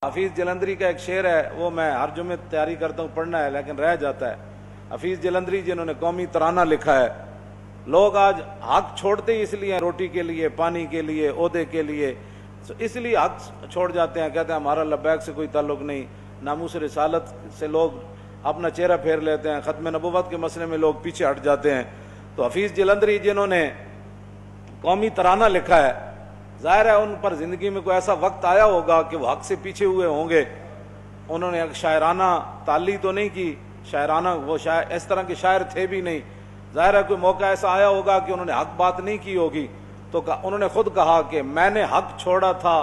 حفیظ جلندری کا ایک شعر ہے، وہ میں ہر جمعے تیاری کرتا ہوں، پڑھنا ہے لیکن رہ جاتا ہے۔ حفیظ جلندری جنہوں نے قومی ترانہ لکھا ہے، لوگ آج حق چھوڑتے ہی اس لیے ہیں، روٹی کے لیے، پانی کے لیے، عہدے کے لیے، اس لیے حق چھوڑ جاتے ہیں، کہتے ہیں ہمارا لبیک سے کوئی تعلق نہیں، ناموس رسالت سے لوگ اپنا چہرہ پھیر لیتے ہیں، ختم نبوت کے مسئلے میں لوگ پیچھے ہٹ جاتے ہیں۔ تو حفیظ جلندری جنہوں نے قومی ترانہ لکھا ہے، ظاہر ہے ان پر زندگی میں کوئی ایسا وقت آیا ہوگا کہ وہ حق سے پیچھے ہوئے ہوں گے، انہوں نے ایک شاعرانہ تعلی تو نہیں کی، شاعرانہ وہ شاعر اس طرح کے شاعر تھے بھی نہیں، ظاہر ہے کوئی موقع ایسا آیا ہوگا کہ انہوں نے حق بات نہیں کی ہوگی، تو انہوں نے خود کہا کہ میں نے حق چھوڑا تھا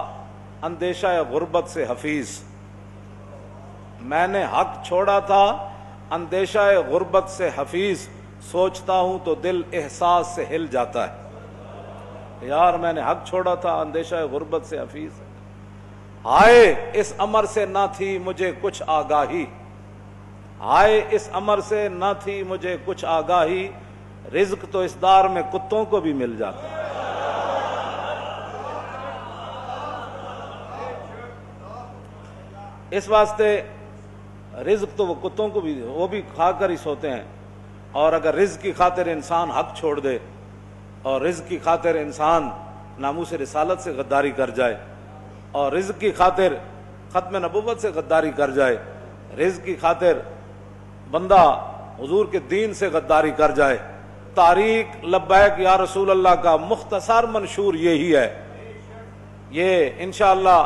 اندیشہ غربت سے حفیظ، میں نے حق چھوڑا تھا اندیشہ غربت سے حفیظ، سوچتا ہوں تو دل احساس سے ہل جاتا ہے۔ یار میں نے حق چھوڑا تھا اندیشہ غربت سے حفیظ، ہائے اس امر سے نہ تھی مجھے کچھ آگاہی، ہائے اس امر سے نہ تھی مجھے کچھ آگاہی، رزق تو اس دار میں کتوں کو بھی مل جاتا ہے۔ اس واسطے رزق تو وہ کتوں کو بھی، وہ بھی کھا کر ہی سوتے ہیں، اور اگر رزق کی خاطر انسان حق چھوڑ دے اور رزق کی خاطر انسان ناموس رسالت سے غداری کر جائے اور رزق کی خاطر ختم نبوت سے غداری کر جائے، رزق کی خاطر بندہ حضور کے دین سے غداری کر جائے، تاریخ لبیک یا رسول اللہ کا مختصر منشور یہی ہے، یہ انشاءاللہ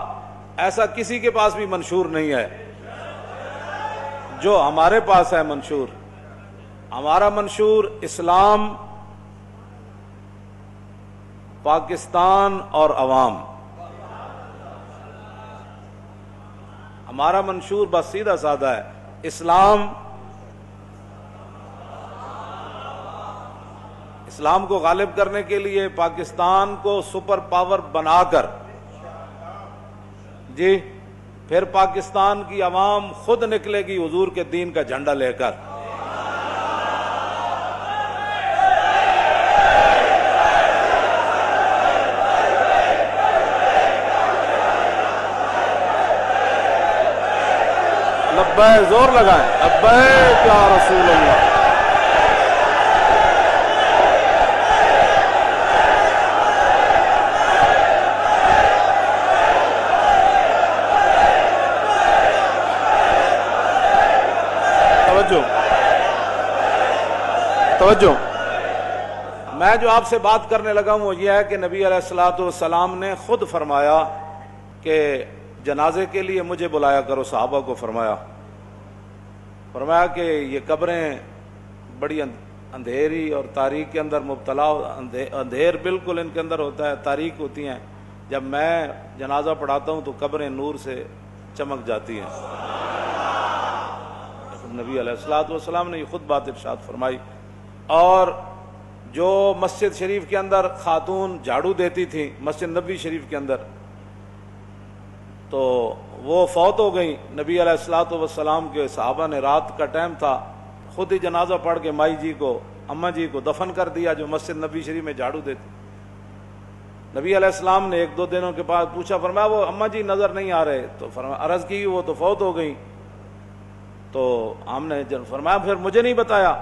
ایسا کسی کے پاس بھی منشور نہیں ہے جو ہمارے پاس ہے منشور۔ ہمارا منشور اسلام، پاکستان اور عوام، ہمارا منشور بس سیدھا سادہ ہے، اسلام، اسلام کو غالب کرنے کے لیے پاکستان کو سپر پاور بنا کر، جی پھر پاکستان کی عوام خود نکلے گی حضور کے دین کا جھنڈا لے کر۔ لبیک زور لگائیں، لبیک یا رسول اللہ۔ توجہ، میں جو آپ سے بات کرنے لگا ہوں وہ یہ ہے کہ نبی علیہ الصلوۃ والسلام نے خود فرمایا کہ جنازے کے لیے مجھے بلایا کرو، صحابہ کو فرمایا کہ یہ قبریں بڑی اندھیری اور تاریک کے اندر مبتلا، اندھیر بالکل ان کے اندر ہوتا ہے، تاریک ہوتی ہیں، جب میں جنازہ پڑھاتا ہوں تو قبریں نور سے چمک جاتی ہیں۔ نبی علیہ الصلوۃ والسلام نے یہ خود بات ارشاد فرمائی۔ اور جو مسجد شریف کے اندر خاتون جھاڑو دیتی تھی، مسجد نبوی شریف کے اندر، تو وہ فوت ہو گئی، نبی علیہ الصلوۃ والسلام کے صحابہ نے رات کا ٹائم تھا، خود ہی جنازہ پڑھ کے مائی جی کو، اماں جی کو دفن کر دیا جو مسجد نبوی شریف میں جھاڑو دیتی۔ نبی علیہ السلام نے ایک دو دنوں کے بعد پوچھا، فرمایا وہ اماں جی نظر نہیں آ رہے، تو فرمایا عرض کی وہ تو فوت ہو گئی، تو ہم نے فرمایا پھر مجھے نہیں بتایا،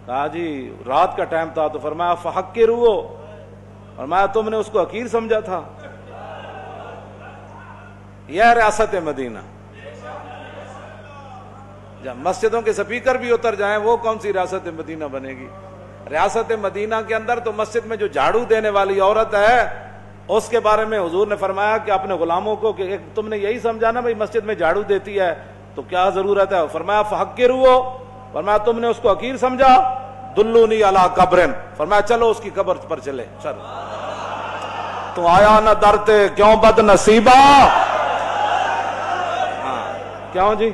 کہا جی رات کا ٹائم تھا، تو فرمایا فحقروہ، فرمایا تم نے اس کو حقیر سمجھا تھا۔ یہ ریاست مدینہ، جب مسجدوں کے سپیکر بھی اتر جائیں وہ کون سی ریاست مدینہ بنے گی؟ ریاست مدینہ کے اندر تو مسجد میں جو جھاڑو دینے والی عورت ہے اس کے بارے میں حضور نے فرمایا کہ اپنے غلاموں کو کہ تم نے یہی سمجھا نا بھائی مسجد میں جھاڑو دیتی ہے تو کیا ضرورت ہے؟ فرمایا فحقروہ، فرمایا تم نے اس کو حقیر سمجھا، دلونی علی قبرن، فرمایا چلو اس کی قبر پر چلے، چلو تو آیا نہ درتے کیوں بد نصیبہ، کیوں جی؟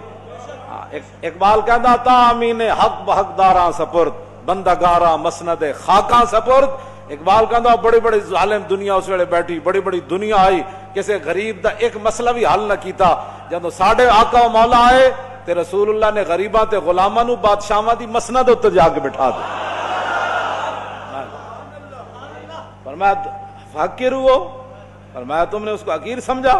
اقبال کہتا تھا امین حق بحقداراں سپرد، بندگاراں مسند خاکاں سپرد۔ اقبال کہتا بڑی بڑی ظالم دنیا اس ویلے بیٹھی، بڑی بڑی دنیا آئی، کسی غریب دا ایک مسئلہ بھی حل نہ کیتا، جب ساڑھے آقا و مولا آئے تے رسول اللہ نے غریباں تے غلاماں نو بادشاہاں دی مسند اتر جا کے بٹھا دے۔ فرمایا فقیر ہو، فرمایا تم نے اس کو حقیر سمجھا؟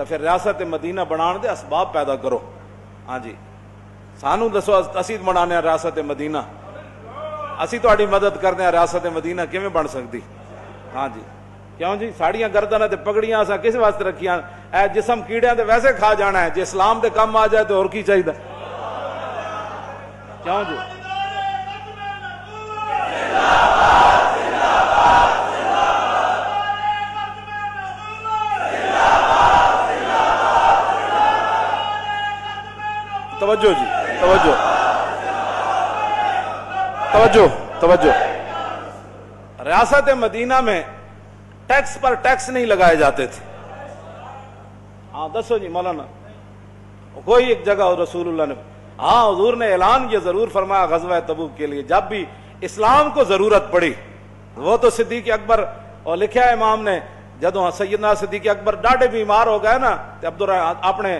تو پھر ریاست مدینہ بنان دے اسباب پیدا کرو. ہاں جی سانو دسو اسی بنانے ریاست مدینہ, اسی تہاڈی مدد کرنے ہیں ریاست مدینہ کیویں بن سکتی. ہاں جی کیوں جی ساڑیاں گردناں تے پگڑیاں اساں کس واسطے رکھیاں؟ اے جسم کیڑیاں تے ویسے کھا جانا ہے, جے اسلام دے کم آ جائے تو اور کی چاہیے. کیوں جی توجہ جی توجہ توجہ توجہ. ریاست مدینہ میں ٹیکس پر ٹیکس نہیں لگائے جاتے تھے. ہاں دسو جی مولانا کوئی ایک جگہ رسول اللہ نے, ہاں حضور نے اعلان یہ ضرور فرمایا غزوہ تبوک کے لیے جب بھی اسلام کو ضرورت پڑی. وہ تو صدیق اکبر, اور لکھا ہے امام نے جدو سیدنا صدیق اکبر ڈاڈے بیمار ہو گئے نا تو اپنے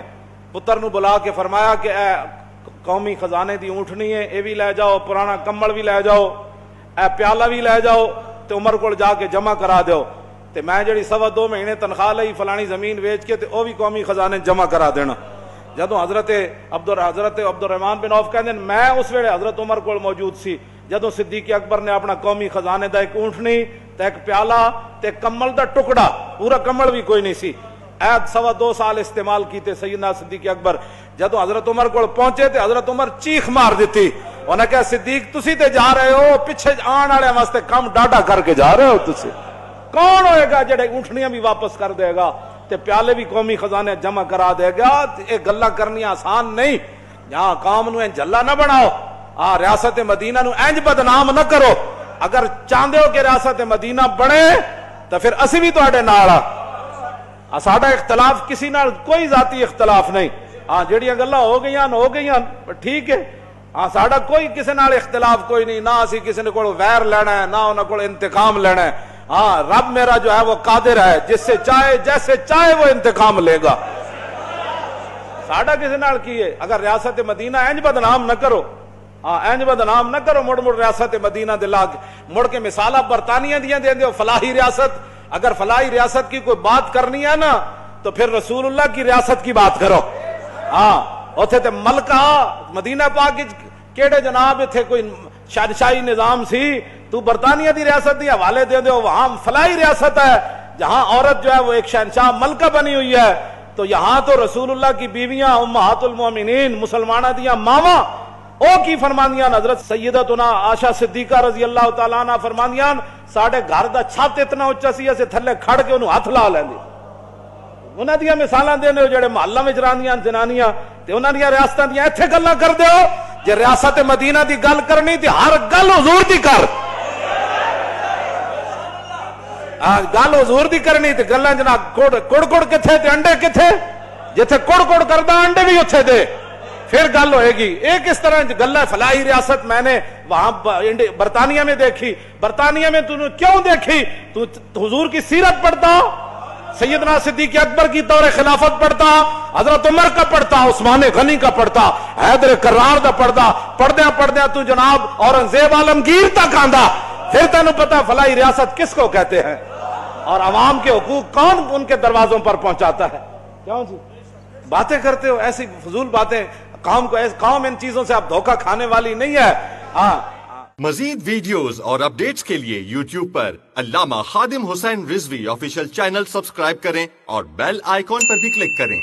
پتر نو بلا کے فرمایا کہ اے قومی خزانے دی اونٹنی ہے اے بھی لے جاؤ, پرانا کمبل بھی لے جاؤ, اے پیالہ بھی لے جاؤ تے عمر کو جا کے جمع کرا دیو, تے میں جڑی 2.25 مہینے تنخواہ لئی فلانی زمین ویچ کے تے او بھی قومی خزانے جمع کرا دینا. جدو حضرت عبد الرحمن بن عوف کہندے میں اس ویلے حضرت عمر کو موجود سی جدو صدیق اکبر نے اپنا قومی خزانے دا ایک اونٹنی تے ایک پیالہ تے کمل دا ٹکڑا, پورا کمل بھی کوئی نہیں سی, 2.25 سال استعمال کیتے سیدنا صدیق اکبر. جدو حضرت عمر کو پہنچے تے حضرت عمر چیخ مار دیتی, انہیں کہا صدیق تسی تے جا رہے ہو پیچھے آن والے واسطے کام ڈاڈا کر کے جا رہے ہو, تسی کون ہوئے گا جڑے اونٹنیاں بھی واپس کر دے گا تے پیالے بھی قومی خزانے جمع کرا دے گا. یہ گلا کرنی آسان نہیں, یہاں قوم نو جلا نہ بناؤ, ریاست مدینہ نو انج بدنام نہ کرو. اگر چاہتے ہو کہ ریاست مدینہ بنے تو پھر اسی بھی تواڈے نال آ, ساڈا اختلاف کسی نال کوئی ذاتی اختلاف نہیں. ہاں جڑیاں گلاں ہو گئیاں ٹھیک ہے, ہاں ساڈا کوئی کسی نال اختلاف کوئی نہیں, نہ اسی کسی نے کول ویر لینا ہے نہ انہاں کول انتقام لینا ہے. ہاں رب میرا جو ہے وہ قادر ہے, جس سے چاہے جیسے چاہے وہ انتقام لے گا. ساڈا کسی نال کی ہے؟ اگر ریاست مدینہ انج بدنام نہ کرو, ہاں انج بدنام نہ کرو, مڑ ریاست مدینہ دے لاگ مڑ کے مثالہ برطانیہ دیاں دے ہو فلاحی ریاست. اگر فلاحی ریاست کی کوئی بات کرنی ہے نا تو پھر رسول اللہ کی ریاست کی بات کرو. ہاں اوتھے تے ملکہ مدینہ پاک کیڑے جناب تھے کوئی شاہی نظام سی, تو برطانیہ دی ریاست دی حوالے دے دو, وہاں فلاحی ریاست ہے جہاں عورت جو ہے وہ ایک شہنشاہ ملکہ بنی ہوئی ہے. تو یہاں تو رسول اللہ کی بیویاں امہات المومنین مسلمانہ دیاں ماواں او کی فرماندیاں, حضرت سیدتنا عائشہ صدیقہ رضی اللہ تعالیٰ عنہ فرماندیاں ساڈے گھر دا چھت اتنا اونچا سی اسے تھلے کھڑ کے انہوں ہاتھ لا لیندے. انہاں دیاں مثالاں دیندے ہو جڑے محلہ وچ رہندیاں زنانیاں تے انہاں دیاں ریاستاں دیاں ایتھے گلاں کردے ہو. جے ریاست مدینہ دی گل کرنی تے ہر گل حضور دی کر, گل حضور دی کرنی تے گلاں جناب کڑ کتھے تے انڈے کتھے, جتھے کڑ کردا انڈے بھی اوتھے دے, پھر گل ہوئے گی. ایک اس طرح گلا فلاحی ریاست میں نے وہاں برطانیہ میں دیکھی. برطانیہ میں تو کیوں دیکھی؟ تو حضور کی سیرت پڑھتا, سیدنا صدیق اکبر کی دور خلافت پڑھتا, حضرت عمر کا پڑھتا, عثمان غنی کا پڑھتا, حیدر کرار دا پڑھتا, پڑھدیاں تو جناب اورنگزیب عالمگیر تک آندا. پھر تینوں پتا فلاحی ریاست کس کو کہتے ہیں اور عوام کے حقوق کون ان کے دروازوں پر پہنچاتا ہے. کیوں جی باتیں کرتے ہو ایسی فضول باتیں؟ قوم ان چیزوں سے اب دھوکہ کھانے والی نہیں ہے. ہاں مزید ویڈیوز اور اپڈیٹس کے لیے یوٹیوب پر علامہ Khadim Hussain Rizvi official channel subscribe کریں اور بیل آئیکن پر بھی کلک کریں.